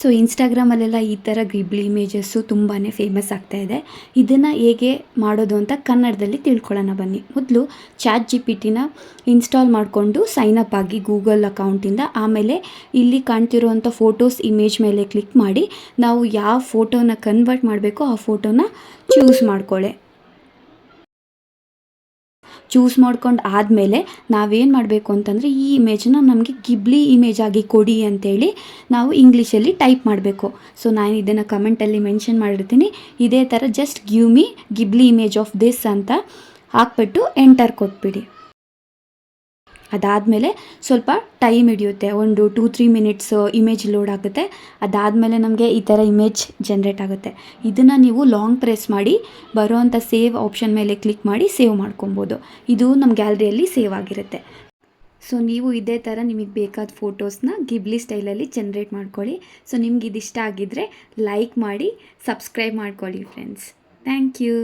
So ಇನ್ಸ್ಟಾಗ್ರಾಮಲ್ಲೆಲ್ಲ ಈ ಥರ ಗಿಬ್ಲಿ images ತುಂಬಾ ಫೇಮಸ್ ಆಗ್ತಾಯಿದೆ. ಇದನ್ನು ಹೇಗೆ ಮಾಡೋದು ಅಂತ ಕನ್ನಡದಲ್ಲಿ ತಿಳ್ಕೊಳ್ಳೋಣ ಬನ್ನಿ. ಮೊದಲು ChatGPTನ ಇನ್ಸ್ಟಾಲ್ ಮಾಡಿಕೊಂಡು ಸೈನಪ್ ಆಗಿ ಗೂಗಲ್ ಅಕೌಂಟಿಂದ. ಆಮೇಲೆ ಇಲ್ಲಿ ಕಾಣ್ತಿರುವಂಥ ಫೋಟೋಸ್ ಇಮೇಜ್ ಮೇಲೆ ಕ್ಲಿಕ್ ಮಾಡಿ ನಾವು ಯಾವ ಫೋಟೋನ ಕನ್ವರ್ಟ್ ಮಾಡಬೇಕೋ ಆ ಫೋಟೋನ ಚೂಸ್ ಮಾಡ್ಕೊಳ್ಳಿ. ಚೂಸ್ ಮಾಡ್ಕೊಂಡು ಆದಮೇಲೆ ನಾವೇನು ಮಾಡಬೇಕು ಅಂತಂದರೆ ಈ ಇಮೇಜನ್ನ ನಮಗೆ ಗಿಬ್ಲಿ ಇಮೇಜ್ ಆಗಿ ಕೊಡಿ ಅಂತೇಳಿ ನಾವು ಇಂಗ್ಲೀಷಲ್ಲಿ ಟೈಪ್ ಮಾಡಬೇಕು. ಸೊ ನಾನು ಇದನ್ನು ಕಮೆಂಟಲ್ಲಿ ಮೆನ್ಷನ್ ಮಾಡಿರ್ತೀನಿ. ಇದೇ ಥರ just give me Ghibli image of this ಅಂತ ಹಾಕ್ಬಿಟ್ಟು ಎಂಟರ್ ಕೊಟ್ಬಿಡಿ. ಅದಾದಮೇಲೆ ಸ್ವಲ್ಪ ಟೈಮ್ ಹಿಡಿಯುತ್ತೆ, ಒಂದು 2-3 ಮಿನಿಟ್ಸ್ ಇಮೇಜ್ ಲೋಡ್ ಆಗುತ್ತೆ. ಅದಾದಮೇಲೆ ನಮಗೆ ಈ ಥರ ಇಮೇಜ್ ಜನ್ರೇಟ್ ಆಗುತ್ತೆ. ಇದನ್ನು ನೀವು ಲಾಂಗ್ ಪ್ರೆಸ್ ಮಾಡಿ ಬರೋವಂಥ ಸೇವ್ ಆಪ್ಷನ್ ಮೇಲೆ ಕ್ಲಿಕ್ ಮಾಡಿ ಸೇವ್ ಮಾಡ್ಕೊಬೋದು. ಇದು ನಮ್ಮ ಗ್ಯಾಲರಿಯಲ್ಲಿ ಸೇವ್ ಆಗಿರುತ್ತೆ. ಸೊ ನೀವು ಇದೇ ಥರ ನಿಮಗೆ ಬೇಕಾದ ಫೋಟೋಸ್ನ ಗಿಬ್ಲಿ ಸ್ಟೈಲಲ್ಲಿ ಜನ್ರೇಟ್ ಮಾಡ್ಕೊಳ್ಳಿ. ಸೊ ನಿಮ್ಗೆ ಇದಿಷ್ಟ ಆಗಿದ್ದರೆ ಲೈಕ್ ಮಾಡಿ, ಸಬ್ಸ್ಕ್ರೈಬ್ ಮಾಡ್ಕೊಳ್ಳಿ ಫ್ರೆಂಡ್ಸ್. Thank you.